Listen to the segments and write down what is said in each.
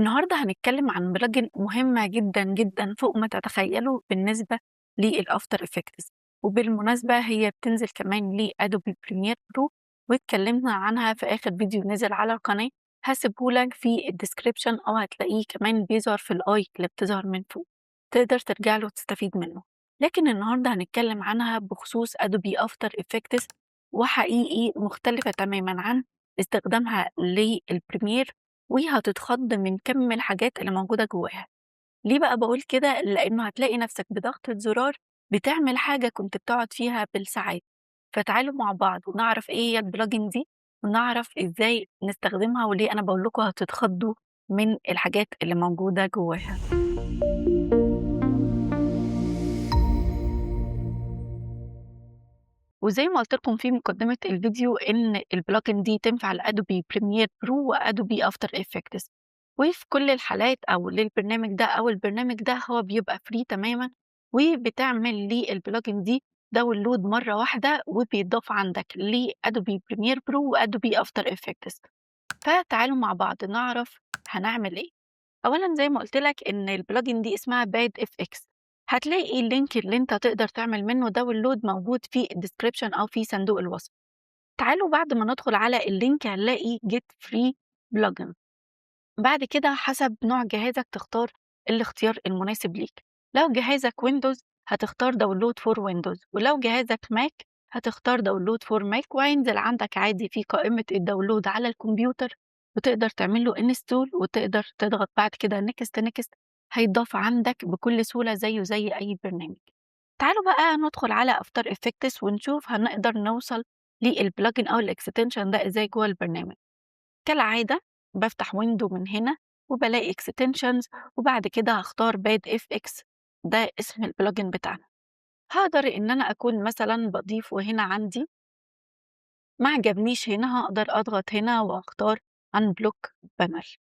النهارده هنتكلم عن بلجن مهمة جدًا، جدًا فوق ما تتخيلوا بالنسبة للAfter Effects، وبالمناسبة هي بتنزل كمان لAdobe Premiere Pro واتكلمنا عنها في آخر فيديو نزل على القناة، هاسيبه لك في الdescription أو هتلاقيه كمان بيظهر في الآي اللي بتظهر من فوق، تقدر ترجع له وتستفيد منه. لكن النهارده هنتكلم عنها بخصوص Adobe After Effects وحقيقي مختلفة تمامًا عن استخدامها للPremiere وهتتخض من كم الحاجات اللي موجودة جواها. ليه بقى باقول كده؟ لإنه هتلاقي نفسك بضغطة زرار بتعمل حاجة كنت بتقعد فيها بالساعات. فتعالوا مع بعض ونعرف إيه هي الplugin دي، ونعرف إزاي نستخدمها، وليه أنا باقول لكم هتتخضوا من الحاجات اللي موجودة جواها. وزي ما قُلت لكم في مقدمة الفيديو إن الplugin دي تنفع لAdobe Premiere Pro وAdobe After Effects، وفي كل الحالات أو للبرنامج ده أو البرنامج ده هو بيبقى free تمامًا، وبتعمل للplugin دي download مرة واحدة وبيتضاف عندك لAdobe Premiere Pro وAdobe After Effects. فتعالوا مع بعض نعرف هنعمل إيه. أولًا زي ما قُلت لك إن الplugin دي اسمها BadFX، هتلاقي اللينك اللي أنت تقدر تعمل منه download موجود في الdescription أو في صندوق الوصف. تعالوا بعد ما ندخل على اللينك هنلاقي get free plugin. بعد كده حسب نوع جهازك تختار الاختيار المناسب ليك. لو جهازك Windows هتختار download for Windows، ولو جهازك Mac هتختار download for Mac، وهينزل عندك عادي في قائمة الdownload على الكمبيوتر، وتقدر تعمل له install وتقدر تضغط بعد كده next next، هيتضاف عندك بكل سهولة زيه زي أي برنامج. تعالوا بقى ندخل على After Effects ونشوف هنقدر نوصل للplugin أو الextension ده إزاي جوه البرنامج. كالعادة بافتح window من هنا وبالاقي extensions، وبعد كده هاختار BadFX، ده اسم الplugin بتاعنا. هاقدر إن أنا أكون مثلًا باضيفه هنا عندي، ما عجبنيش هنا هاقدر أضغط هنا وأختار unblock panel.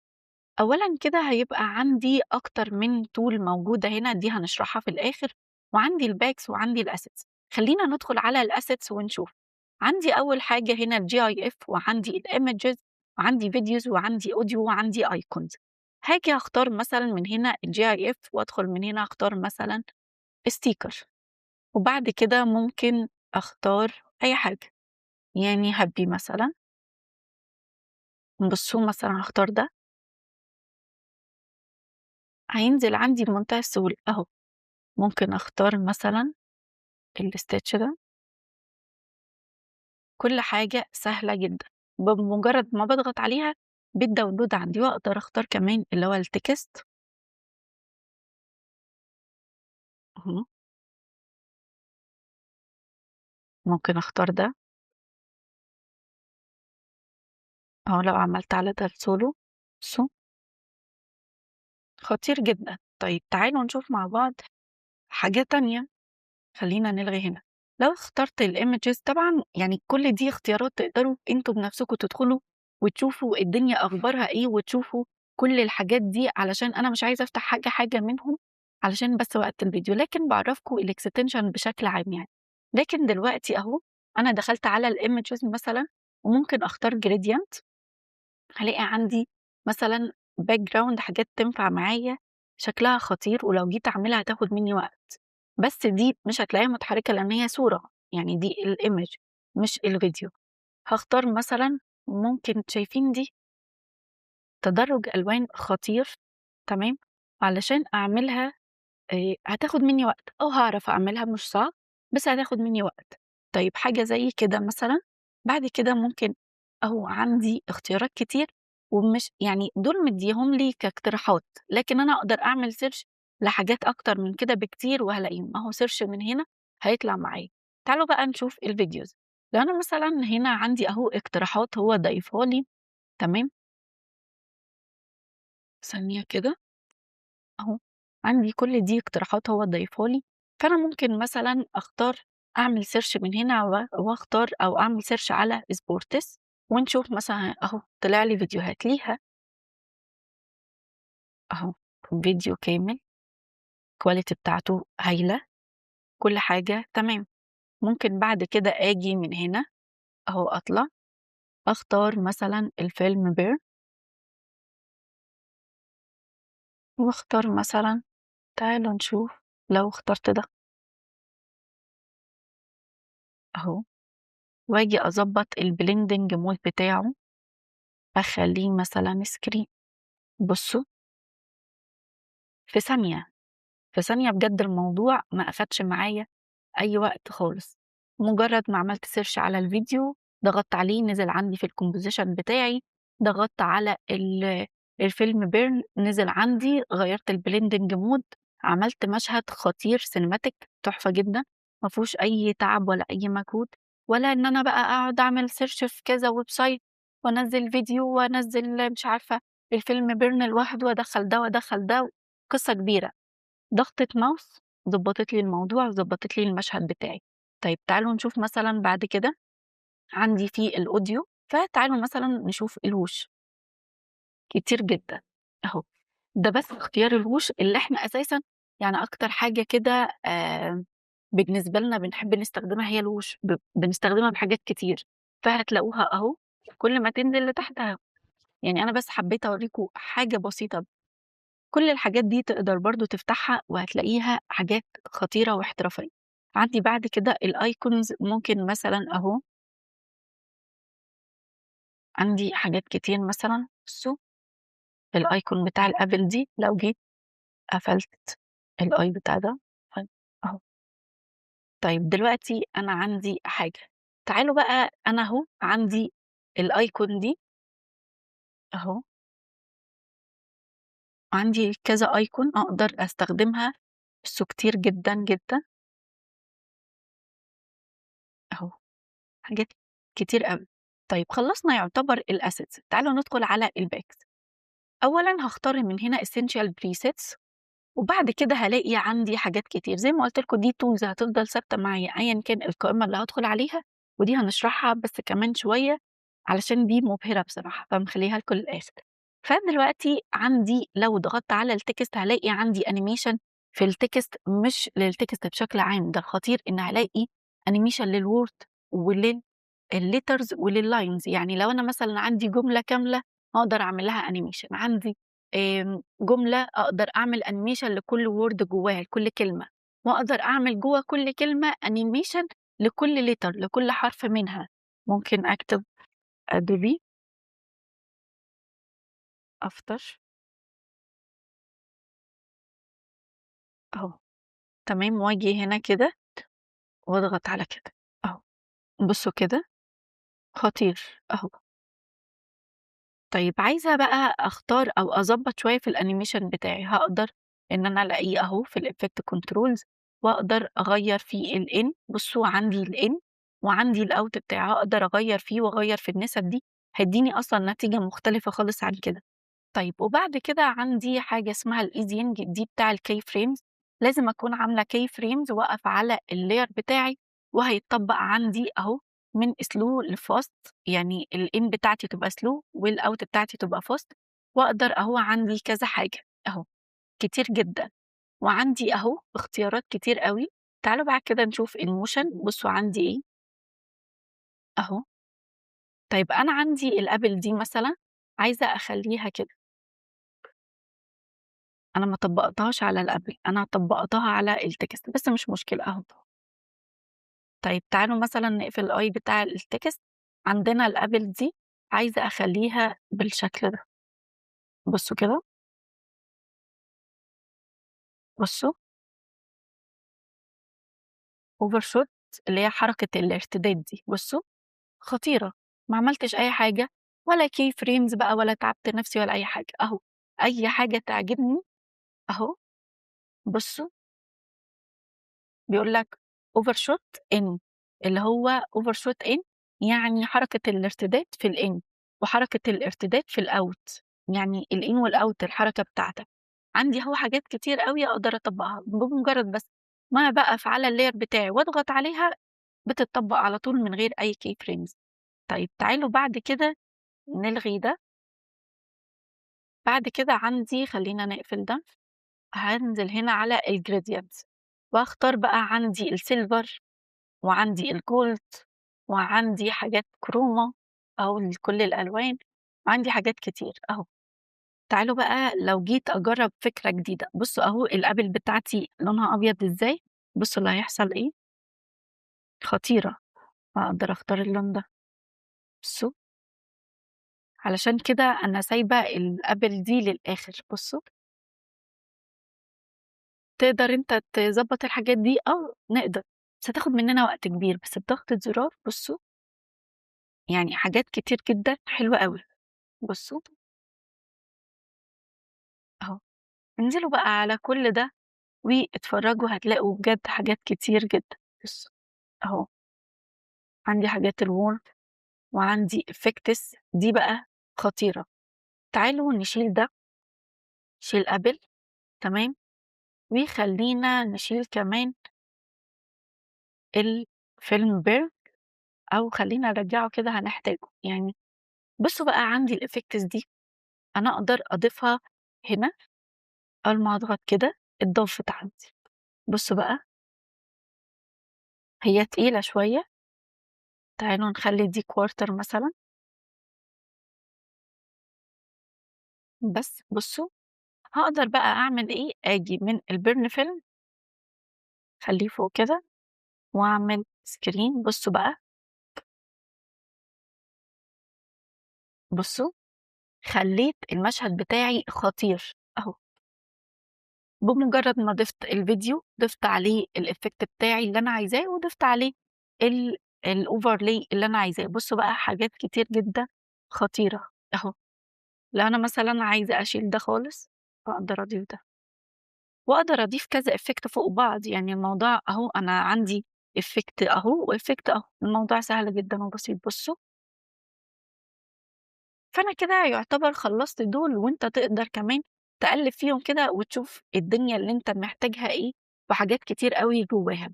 أولًا كده هيبقى عندي أكتر من tool موجودة هنا، دي هنشرحها في الآخر، وعندي الbacks وعندي الassets. خلّينا ندخل على الassets ونشوف. عندي أول حاجة هنا الGIF وعندي الimages وعندي videos وعندي audio وعندي icons. هاجي أختار مثلًا من هنا الGIF وأدخل من هنا أختار مثلًا sticker، وبعد كده ممكن أختار أي حاجة، يعني happy مثلًا. بصوا مثلًا هاختار ده، هينزل عندي بمنتهى السهولة أهو. ممكن أختار مثلًا الstitch ده، كل حاجة سهلة جدًا، بمجرد ما باضغط عليها بتdownload عندي، وأقدر أختار كمان اللي هو الtext أهو. ممكن أختار ده أهو، لو عملت على ده الsolo بصوا خطير جدًا. طيب تعالوا نشوف مع بعض حاجة تانية. خلّينا نلغي هنا. لو اخترت الimages طبعًا يعني كل دي اختيارات تقدروا أنتم بنفسكم تدخلوا وتشوفوا الدنيا أخبارها إيه، وتشوفوا كل الحاجات دي، علشان أنا مش عايزة أفتح حاجة منهم علشان بس وقت الفيديو، لكن باعرّفكم الextension بشكل عام يعني. لكن دلوقتي أهو أنا دخلت على الimages مثلًا وممكن أختار gradient، هالاقي عندي مثلًا background حاجات تنفع معايا شكلها خطير، ولو جيت أعملها هتاخد مني وقت، بس دي مش هتلاقيها متحركة لأن هي صورة، يعني دي الimage مش الفيديو. هاختار مثلًا ممكن شايفين دي تدرج ألوان خطير، تمام، علشان أعملها هتاخد مني وقت، هاعرف أعملها مش صعب، بس هتاخد مني وقت. طيب حاجة زي كده مثلًا، بعد كده ممكن أهو عندي اختيارات كتير، ومش يعني دول مدياهم لي كاقتراحات، لكن أنا أقدر أعمل search لحاجات أكتر من كده بكتير وهالاقيهم، أهو search من هنا هيطلع معايا. تعالوا بقى نشوف الفيديوز. لو أنا مثلًا هنا عندي أهو اقتراحات هو ضايفها لي، تمام، ثانية كده. أهو، عندي كل دي اقتراحات هو ضايفها لي، فأنا ممكن مثلًا أختار أعمل search من هنا وأختار أو أعمل search على sports ونشوف مثلًا أهو طلع لي فيديوهات ليها، أهو فيديو كامل الquality بتاعته هايلة، كل حاجة تمام. ممكن بعد كده آجي من هنا أهو أطلع، أختار مثلًا الفيلم Bear واختار مثلًا، تعالوا نشوف لو اخترت ده أهو، وآجي أضبّط الblending mode بتاعه، أخلّيه مثلًا screen. بُصّوا، في ثانية، في ثانية بجد الموضوع ما أخدش معايا أي وقت خالص، مجرد ما عملت search على الفيديو، ضغطت عليه نزل عندي في الcomposition بتاعي، ضغطت على الفيلم burn نزل عندي، غيّرت الblending mode، عملت مشهد خطير cinematic تحفة جدًا، ما فيهوش أي تعب ولا أي مجهود، ولا إن أنا بقى أقعد أعمل search في كذا website وأنزّل فيديو وأنزّل مش عارفة الفيلم burn لوحده وأدخّل ده وأدخّل ده، قصة كبيرة. ضغطة mouse ضبّطت لي الموضوع وضبّطت لي المشهد بتاعي. طيب تعالوا نشوف مثلًا بعد كده عندي في الأوديو، فتعالوا مثلًا نشوف الوِش، كتير جدًا أهو. ده بس اختيار الوِش اللي إحنا أساسًا يعني أكتر حاجة كده بالنسبة لنا بنحب نستخدمها هي الوِش، بنستخدمها بحاجات كتير، فهتلاقوها أهو كل ما تنزل لتحت أهو. يعني أنا بس حبيت أورّيكم حاجة بسيطة، كل الحاجات دي تقدر برضه تفتحها وهتلاقيها حاجات خطيرة واحترافية. عندي بعد كده الicons ممكن مثلًا أهو، عندي حاجات كتير مثلًا بُصّوا، الicon بتاع الapple دي لو جيت قفلت الeye بتاع ده أهو. طيب دلوقتي أنا عندي حاجة، تعالوا بقى أنا أهو عندي الicon دي أهو، عندي كذا icon أقدر أستخدمها، بُصّوا كتير جدًا، جدًا أهو. حاجات كتير أوي. طيب خلّصنا يعتبر الassets، تعالوا ندخل على الbacks. أولًا هاختار من هنا essential presets وبعد كده هالاقي عندي حاجات كتير، زي ما قُلت لكم دي tools هتفضل ثابتة معايا أيًا كان القائمة اللي هادخل عليها، ودي هنشرحها بس كمان شوية علشان دي مبهرة بصراحة، فمخلّيها لكم للآخر. فدلوقتي عندي لو ضغطت على الtext هالاقي عندي animation في الtext مش للtext بشكل عام، ده الخطير إن هالاقي animation للword الletters وللlines، يعني لو أنا مثلًا عندي جملة كاملة أقدر أعمل لها animation، عندي جملة أقدر أعمل animation لكل word جواها لكل كلمة، وأقدر أعمل جوّه كل كلمة animation لكل letter لكل حرف منها، ممكن أكتب Adobe After أهو، تمام، وآجي هنا كده وأضغط على كده أهو، بُصّوا كده خطير أهو. طيب عايزة بقى أختار أو أضبّط شوية في الanimation بتاعي، هاقدر إن أنا ألاقيه أهو في الeffect controls وأقدر أغيّر فيه الin، بُصّوا عندي الin وعندي الout بتاعي، هاقدر أغيّر فيه وأغيّر في النسب دي، هيدّيني أصلًا نتيجة مختلفة خالص عن كده. طيب وبعد كده عندي حاجة اسمها الEasing دي بتاع الkeyframes، لازم أكون عاملة keyframes وأقف على الlayer بتاعي وهيتطبّق عندي أهو من slow لfast، يعني الin بتاعتي تبقى slow والout بتاعتي تبقى fast، وأقدر أهو عندي كذا حاجة أهو، كتير جدًا، وعندي أهو اختيارات كتير أوي. تعالوا بعد كده نشوف الmotion، بصوا عندي إيه أهو. طيب أنا عندي الapple دي مثلًا عايزة أخلّيها كده، أنا ما طبّقتهاش على الأبل، أنا طبّقتها على الtext بس مش مشكلة أهو. طيب تعالوا مثلًا نقفل الeye بتاع الtext، عندنا الأبل دي عايزة أخلّيها بالشكل ده، بصوا كده، بصوا overshot اللي هي حركة الارتداد دي، بصوا خطيرة، ما عملتش أي حاجة ولا key frames بقى ولا تعبت نفسي ولا أي حاجة، أهو أي حاجة تعجبني أهو، بصوا بيقول لك overshot in، اللي هو overshot in يعني حركة الارتداد في الin وحركة الارتداد في الout، يعني الin والout الحركة بتاعتك. عندي أهو حاجات كتير أوي أقدر أطبّقها بمجرد بس ما باقف على الlayer بتاعي واضغط عليها بتطبّق على طول من غير أي key frames. طيب تعالوا بعد كده نلغي ده، بعد كده عندي خلّينا نقفل ده، هانزل هنا على الgradients واختار بقى عندي الsilver وعندي الجولد وعندي حاجات كرومة أو لكل الألوان، وعندي حاجات كتير أهو. تعالوا بقى لو جيت أجرّب فكرة جديدة، بُصّوا أهو الأبل بتاعتي لونها أبيض إزاي، بُصّوا اللي هيحصل إيه، خطيرة، أقدر أختار اللون ده، بُصّوا، علشان كده أنا سايبة الأبل دي للآخر، بُصّوا، تقدر أنت تضبّط الحاجات دي؟ نقدر، بس هتاخد مننا وقت كبير، بس بضغطة زرار بُصّوا، يعني حاجات كتير جدًا حلوة أوي، بُصّوا، أهو، انزلوا بقى على كل ده واتفرّجوا هتلاقوا بجد حاجات كتير جدًا، بُصّوا، أهو، عندي حاجات الWall وعندي effects دي بقى خطيرة، تعالوا نشيل ده، نشيل Apple تمام، وخلّينا نشيل كمان الفيلم Bear أو خلّينا نرجّعه كده هنحتاجه، يعني بُصّوا بقى عندي الeffects دي أنا أقدر أضيفها هنا، أول ما أضغط كده اتضافت عندي، بُصّوا بقى هي تقيلة شوية، تعالوا نخلّي دي quarter مثلًا، بس بُصّوا هاقدر بقى أعمل إيه، آجي من الburn film أخلّيه فوق كده وأعمل screen بُصّوا بقى، بُصّوا خلّيت المشهد بتاعي خطير أهو، بمجرد ما ضِفت الفيديو، ضِفت عليه الeffect بتاعي اللي أنا عايزاه، وضِفت عليه ال الoverlay اللي أنا عايزاه، بُصّوا بقى حاجات كتير جدًا خطيرة أهو، لو أنا مثلًا عايزة أشيل ده خالص، أقدر أضيف ده، وأقدر أضيف كذا effect فوق بعض، يعني الموضوع أهو أنا عندي effect أهو وeffect أهو، الموضوع سهل جدًا وبسيط، بُصّوا فأنا كده يعتبر خلّصت دول، وأنت تقدر كمان تقلِّب فيهم كده وتشوف الدنيا اللي أنت محتاجها إيه، وحاجات كتير أوي جواها.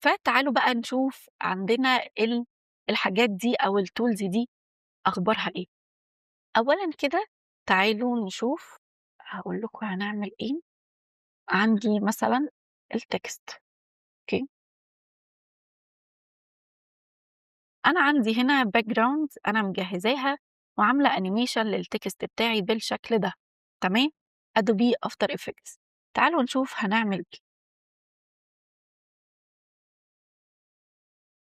فتعالوا بقى نشوف عندنا الحاجات دي أو الtools دي أخبارها إيه. أولًا كده تعالوا نشوف هاقول لكم هنعمل إيه، عندي مثلًا الtext أوكي، أنا عندي هنا background أنا مجهّزاها وعاملة animation للtext بتاعي بالشكل ده، تمام؟ Adobe After Effects. تعالوا نشوف هنعمل إيه.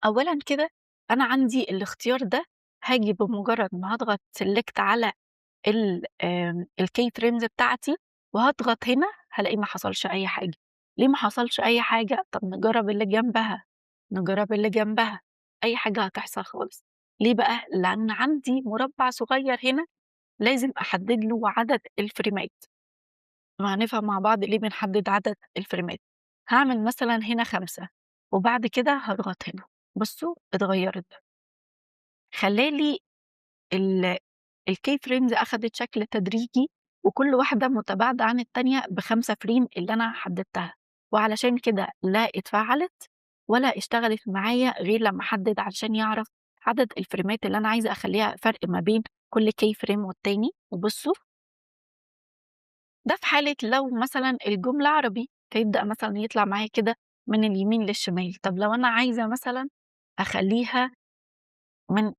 أولًا كده أنا عندي الاختيار ده، هاجي بمجرد ما هاضغط select على الkey frames بتاعتي وهاضغط هنا، هالاقي ما حصلش أي حاجة. ليه ما حصلش أي حاجة؟ طب نجرب اللي جنبها، نجرب اللي جنبها، أي حاجة هتحصل خالص. ليه بقى؟ لأن عندي مربع صغير هنا لازم أحدد له عدد الفريمات، وهنفهم مع بعض ليه بنحدد عدد الفريمات. هاعمل مثلًا هنا 5 وبعد كده هاضغط هنا، بصوا اتغيرت، خلّى لي ال الkey frames أخدت شكل تدريجي وكل واحدة متباعدة عن التانية ب5 فريم اللي أنا حددتها، وعلشان كده لا اتفعلت ولا اشتغلت معايا غير لمّا أحدد علشان يعرف عدد الفريمات اللي أنا عايزة أخلّيها فرق ما بين كل key frame والتاني، وبصوا ده في حالة لو مثلًا الجملة عربي، فيبدأ مثلًا يطلع معايا كده من اليمين للشمال، طب لو أنا عايزة مثلًا أخلّيها من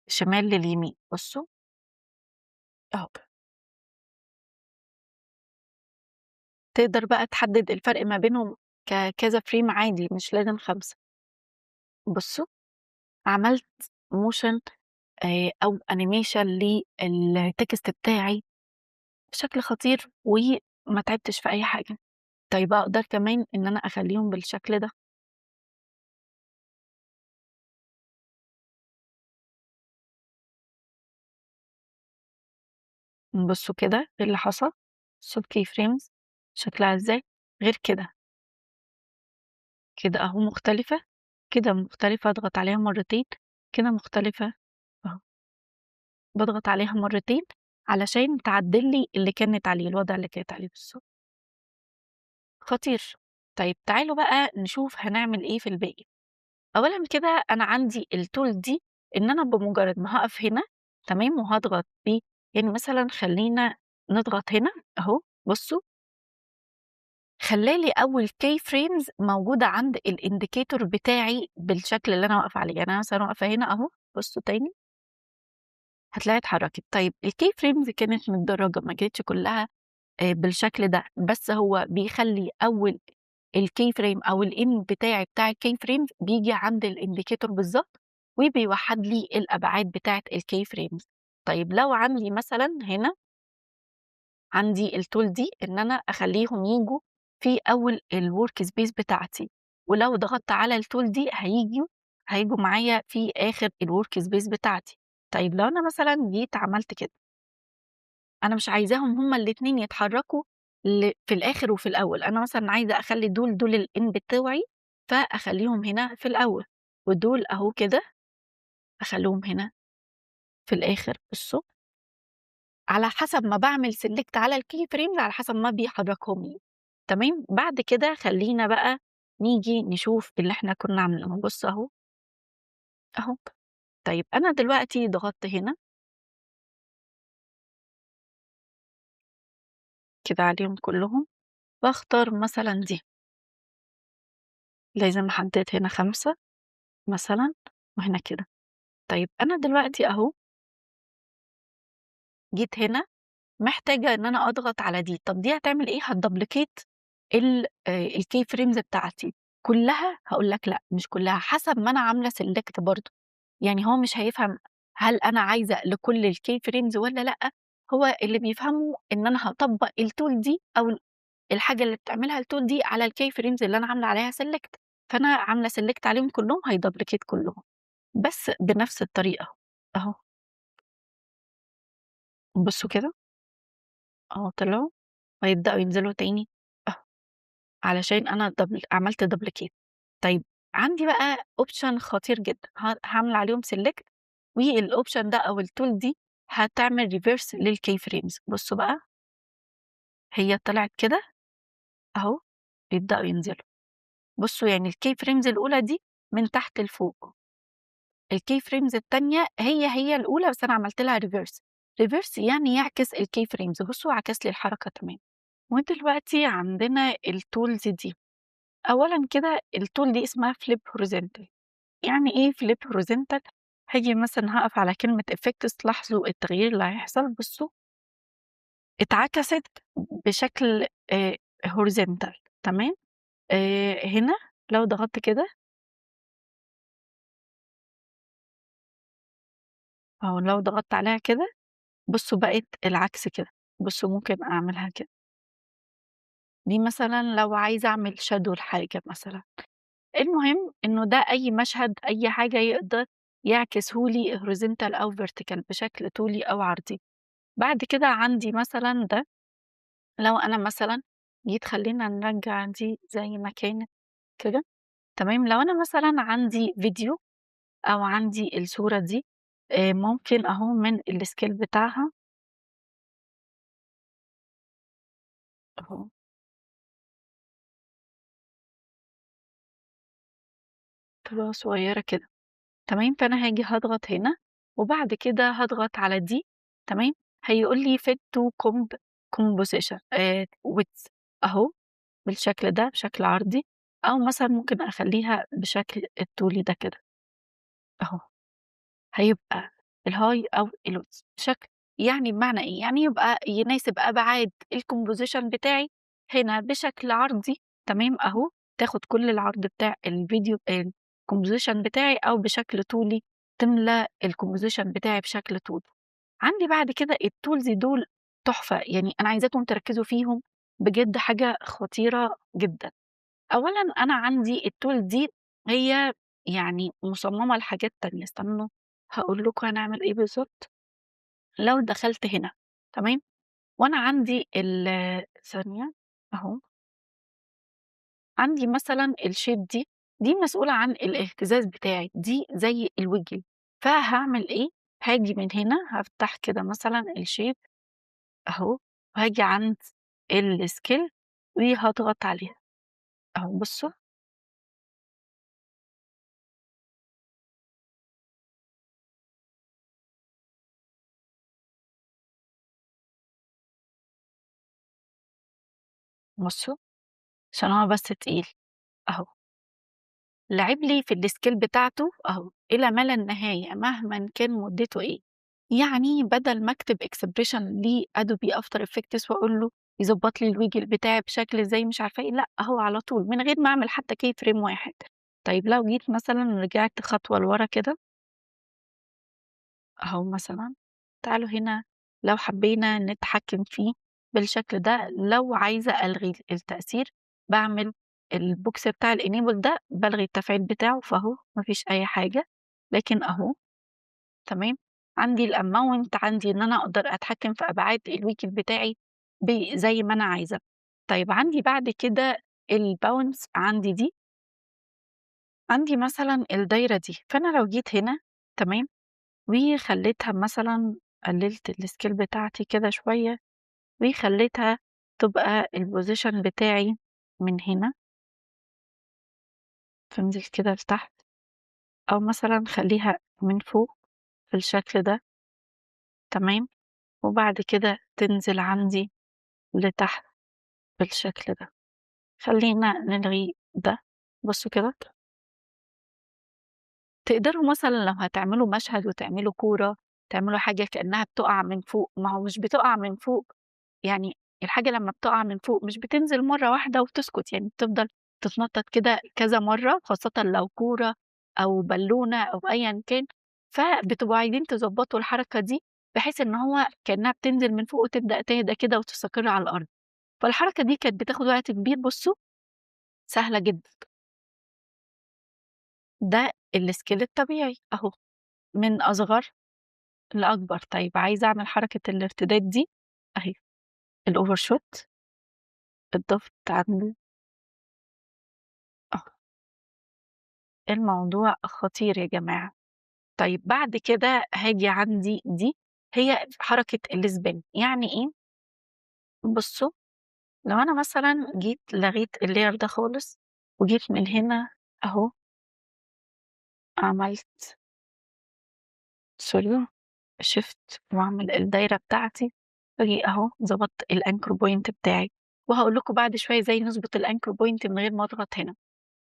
الشمال لليمين، بصوا أهو، تقدر بقى تحدد الفرق ما بينهم كذا frame عادي مش لازم 5 بصوا عملت motion أو animation للtext بتاعي بشكل خطير وما تعبتش في أي حاجة، طيب أقدر كمان إن أنا أخلّيهم بالشكل ده. بصوا كده إيه اللي حصل، بصوا الkey frames شكلها إزاي، غير كده، كده أهو مختلفة، كده مختلفة أضغط عليها مرتين، كده مختلفة أهو، باضغط عليها مرتين علشان تعدل لي اللي كانت عليه، الوضع اللي كانت عليه، بصوا خطير. طيب تعالوا بقى نشوف هنعمل إيه في الباقي. أولًا كده أنا عندي الtool دي إن أنا بمجرد ما هاقف هنا تمام، وهاضغط يعني مثلًا خلّينا نضغط هنا أهو، بصوا خلّى لي أول key frames موجودة عند الindicator بتاعي بالشكل اللي أنا واقفة عليه، يعني أنا مثلًا واقفة هنا أهو، بصوا تاني، هتلاقيها اتحركت. طيب الkey frames كانت متدرجة، ما كانتش كلها بالشكل ده، بس هو بيخلّي أول الkey frame أو الend بتاع الkey frame بييجي عند الindicator بالضبط، وبيوحّد لي الأبعاد بتاعة الkey frames. طيب لو عندي مثلًا هنا عندي الtool دي إن أنا أخلّيهم ييجوا في أول الworkspace بتاعتي، ولو ضغطت على الtool دي هييجوا معايا في آخر الworkspace بتاعتي. طيب لو أنا مثلًا جيت عملت كده، أنا مش عايزاهم هُم الاتنين يتحركوا في الآخر وفي الأول، أنا مثلًا عايزة أخلّي دول الend بتوعي، فأخلّيهم هنا في الأول، ودول أهو كده أخلّيهم هنا في الآخر. بُصّوا، على حسب ما باعمل select على الkey frames على حسب ما بيحركهم لي، تمام. بعد كده خلّينا بقى نيجي نشوف اللي إحنا كنا عاملينه. بُص أهو، أهو. طيب أنا دلوقتي ضغطت هنا كده عليهم كلّهم، باختار مثلًا دي، لازم حطيت هنا 5 مثلًا وهنا كده. طيب أنا دلوقتي أهو جيت هنا محتاجة إن أنا أضغط على دي، طب دي هتعمل إيه؟ هتduplicate الkey frames بتاعتي كلّها. هاقول لك لأ، مش كلّها، حسب ما أنا عاملة select برضه. يعني هو مش هيفهم هل أنا عايزة لكل الkey frames والّا لأ، هو اللي بيفهمه إن أنا هاطبّق الtool دي أو الحاجة اللي بتعملها الtool دي على الkey frames اللي أنا عاملة عليها select، فأنا عاملة select عليهم كلّهم هيduplicate كلّهم، بس بنفس الطريقة. أهو، بُصّوا كده، أهو طلعوا وهيبدأوا ينزلوا تاني أهو، علشان أنا عملت duplicate. طيب عندي بقى option خطير جدًا، هاعمل عليهم select والoption ده أو الtool دي هتعمل reverse للkey frames. بُصّوا بقى، هي طلعت كده أهو، بيبدأوا ينزلوا. بُصّوا يعني الkey frames الأولى دي من تحت لفوق، الkey frames التانية هي الأولى بس أنا عملت لها reverse. reverse يعني يعكس الkey frames. بُصّوا عكس لي الحركة تمام. ودلوقتي عندنا الtools دي، أولًا كده الtool دي اسمها flip horizontal. يعني إيه flip horizontal؟ هاجي مثلًا هاقف على كلمة effects، لاحظوا التغيير اللي هيحصل. بُصّوا اتعكست بشكل horizontal، تمام. هنا لو ضغطت كده أو لو ضغطت عليها كده، بُصّوا بقت العكس كده. بُصّوا ممكن أعملها كده، دي مثلًا لو عايزة أعمل shadow لحاجة مثلًا. المهم إنه ده أي مشهد، أي حاجة يقدر يعكسه لي horizontal أو vertical بشكل طولي أو عرضي. بعد كده عندي مثلًا ده، لو أنا مثلًا جيت خلّينا نرجّع دي زي ما كانت كده، تمام. لو أنا مثلًا عندي فيديو أو عندي الصورة دي ممكن أهو من الscale بتاعها أهو تبقى صغيّرة كده، تمام. فأنا هاجي هاضغط هنا وبعد كده هاضغط على دي، تمام. هيقول لي fit to composition width أهو بالشكل ده، بشكل عرضي، أو مثلًا ممكن أخلّيها بشكل الطولي ده كده أهو. هيبقى الhigh أو الlow بشكل، يعني بمعنى إيه؟ يعني يبقى يناسب أبعاد الcomposition بتاعي هنا بشكل عرضي، تمام. أهو تاخد كل العرض بتاع الفيديو الcomposition بتاعي، أو بشكل طولي تملى الcomposition بتاعي بشكل طولي. عندي بعد كده الtools دول تحفة، يعني أنا عايزاكم تركّزوا فيهم بجد، حاجة خطيرة جدًا. أولًا أنا عندي الtool دي هي يعني مصممة لحاجات تانية، استنوا هاقول لكم هنعمل إيه بالضبط. لو دخلت هنا، تمام، وأنا عندي ثانية أهو، عندي مثلًا الshape دي، دي مسؤولة عن الاهتزاز بتاعي، دي زي الwiggle. فهاعمل إيه، هاجي من هنا هافتح كده مثلًا الshape أهو، وهاجي عند الscale وهاضغط عليها أهو. بصوا بصوا عشان هو بس تقيل أهو، لعب لي في الscale بتاعته أهو إلى ما لا النهاية مهمًا كان مدته إيه. يعني بدل ما أكتب expression لAdobe After Effects وأقول له يضبّط لي الwiggle بتاعي بشكل إزاي مش عارفة إيه، لأ هو على طول من غير ما أعمل حتى keyframe واحد. طيب لو جيت مثلًا رجعت خطوة لورا كده، أهو مثلًا تعالوا هنا لو حبينا نتحكم فيه بالشكل ده، لو عايزة ألغي التأثير باعمل الbox بتاع الenable ده بالغي التفعيل بتاعه، فأهو ما فيش أي حاجة، لكن أهو تمام، عندي الamount عندي إن أنا أقدر أتحكم في أبعاد الwiggle بتاعي زي ما أنا عايزة. طيب عندي بعد كده الbounce عندي دي، عندي مثلًا الدايرة دي، فأنا لو جيت هنا تمام، وخلّيتها مثلًا قلّلت الscale بتاعتي كده شوية، وخلّيتها تبقى الposition بتاعي من هنا، تنزل كده لتحت، أو مثلًا خلّيها من فوق بالشكل ده تمام، وبعد كده تنزل عندي لتحت بالشكل ده. خلّينا نلغي ده، بُصّوا كده، تقدروا مثلًا لو هتعملوا مشهد وتعملوا كورة، تعملوا حاجة كأنها بتُقع من فوق، ما هو مش بتُقع من فوق، يعني الحاجة لمّا بتُقع من فوق مش بتنزل مرّة واحدة وتسكت، يعني بتفضل تتنطط كده كذا مرّة، خاصةً لو كورة أو بالونة أو أيًا كان، فبتبقوا عايزين تضبّطوا الحركة دي بحيث إن هو كأنها بتنزل من فوق وتبدأ تهدى كده وتستقر على الأرض، فالحركة دي كانت بتاخد وقت كبير، بُصّوا سهلة جدًا. ده الscale الطبيعي أهو، من أصغر لأكبر. طيب عايزة أعمل حركة الارتداد دي أهي، الovershoot الضغط عند آه، الموضوع خطير يا جماعة. طيب بعد كده هاجي عندي دي، هي حركة الspin يعني إيه؟ بُصّوا، لو أنا مثلًا جيت لغيت الlayer ده خالص، وجيت من هنا أهو عملت sorry shift وأعمل الدايرة بتاعتي، وآجي أهو ضبطت الanchor point بتاعي، وهاقول لكم بعد شوية إزاي نضبط الanchor point من غير ما أضغط هنا.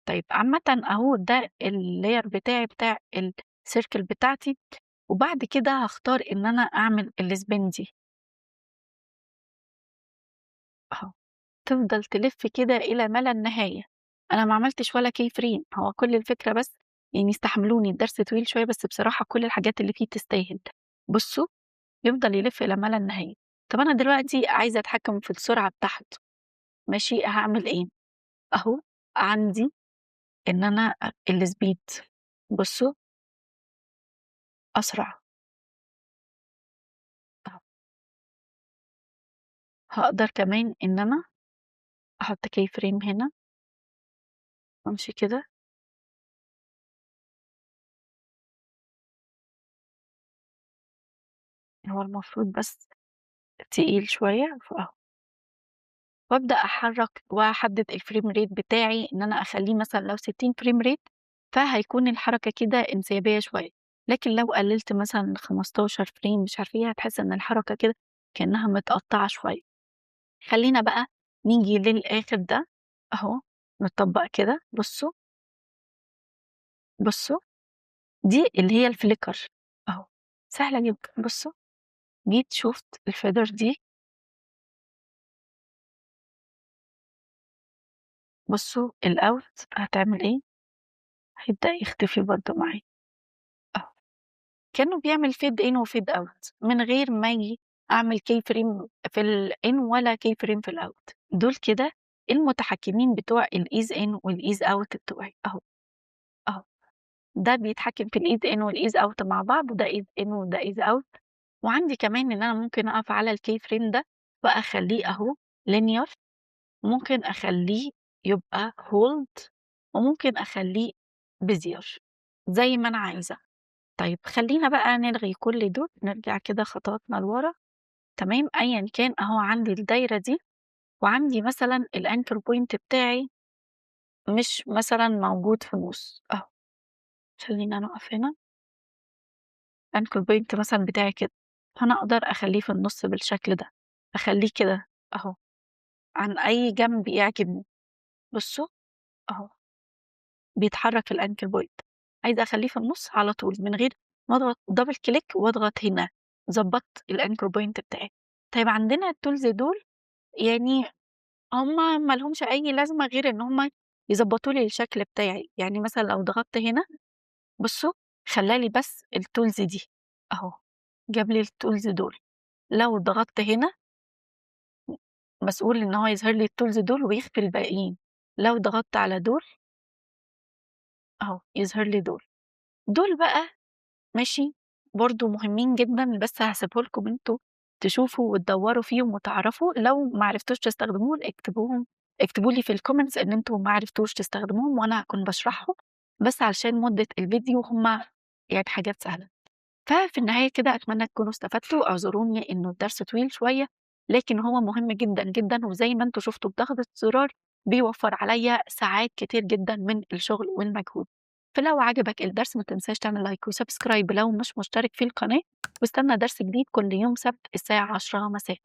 طيب عامةً أهو ده الlayer بتاعي بتاع الcircle بتاعتي، وبعد كده هاختار إن أنا أعمل الspin دي أهو، تفضل تلِف كده إلى ما لا نهاية. أنا ما عملتش ولا keyframe، هو كل الفكرة بس يعني استحملوني الدرس طويل شوية، بس بصراحة كل الحاجات اللي فيه تستاهل. بُصّوا يفضل يلِف إلى ما لا نهاية. طب أنا دلوقتي عايزة أتحكم في السرعة بتاعته، ماشي، هاعمل إيه؟ أهو عندي إن أنا الspeed بُصّوا أسرع أهو، هاقدر كمان إن أنا أحط keyframe هنا وأمشي كده، هو المفروض بس تقيل شوية فأهو، وأبدأ أحرّك وأحدد الframe rate بتاعي إن أنا أخلّيه مثلًا لو 60 frame rate فهيكون الحركة كده انسيابية شوية، لكن لو قلّلت مثلًا ل15 frame مش عارفة إيه، هتحس إن الحركة كده كأنها متقطّعة شوية. خلّينا بقى نيجي للآخر ده أهو، نطبّق كده بُصّوا، بُصّوا، دي اللي هي الflicker أهو، سهلة جدًا، بُصّوا، جيت شُفت الfeather دي، بُصّوا الout هتعمل إيه، هيبدأ يختفي برضه معايا أهو، كأنه بيعمل fade in وfade out من غير ما آجي أعمل keyframe في الin ولا keyframe في الout، دول كده المتحكمين بتوع الease in والease out بتوعي أهو، أهو. ده بيتحكم في الease in والease out مع بعض، وده ease in وده ease out، وعندي كمان إن أنا ممكن أقف على الkey frame ده وأخلّيه أهو linear، وممكن أخلّيه يبقى hold، وممكن أخلّيه bezier زي ما أنا عايزة. طيب خلّينا بقى نلغي كل دول، نرجع كده خطواتنا لورا تمام، أيًا كان أهو عندي الدايرة دي، وعندي مثلًا الanchor point بتاعي مش مثلًا موجود في النُص أهو، خلّينا نقف هنا الanchor point مثلًا بتاعي كده، فأنا أقدر أخلّيه في النُص بالشكل ده، أخلّيه كده أهو، عن أي جنب يعجبني، بُصّوا أهو، بيتحرك الanchor point، عايزة أخلّيه في النُص على طول من غير ما أضغط double click وأضغط هنا، ضبّطت الanchor point بتاعي. طيب عندنا الtools دول يعني هُم ما لهمش أي لازمة غير إن هُم يضبّطوا لي الشكل بتاعي، يعني مثلًا لو ضغطت هنا بُصّوا خلّى لي بس الtools دي أهو، جاب لي الtools دول، لو ضغطت هنا مسؤول إن هو يظهر لي الtools دول ويخفي الباقيين، لو ضغطت على دول أهو يظهر لي دول، دول بقى ماشي، برضه مهمين جدًا بس هاسيبه لكم أنتم تشوفوا وتدوّروا فيهم وتعرفوا، لو ما عرفتوش تستخدموهم اكتبوا لي في الcomments إن أنتم ما عرفتوش تستخدموهم وأنا هاكون باشرحهم، بس علشان مدة الفيديو هم يعني حاجات سهلة. ففي النهاية كده أتمنى تكونوا استفدتوا، اعذروني إنه الدرس طويل شوية، لكن هو مهم جدًا، جدًا، وزي ما أنتم شُفتوا بضغطة زرار بيوفّر عليَّ ساعات كتير جدًا من الشغل والمجهود. فلو عجبك الدرس ما تنساش تعمل لايك وسبسكرايب لو مش مشترك في القناة، واستنى درس جديد كل يوم سبت الساعة 10:00 مساءً.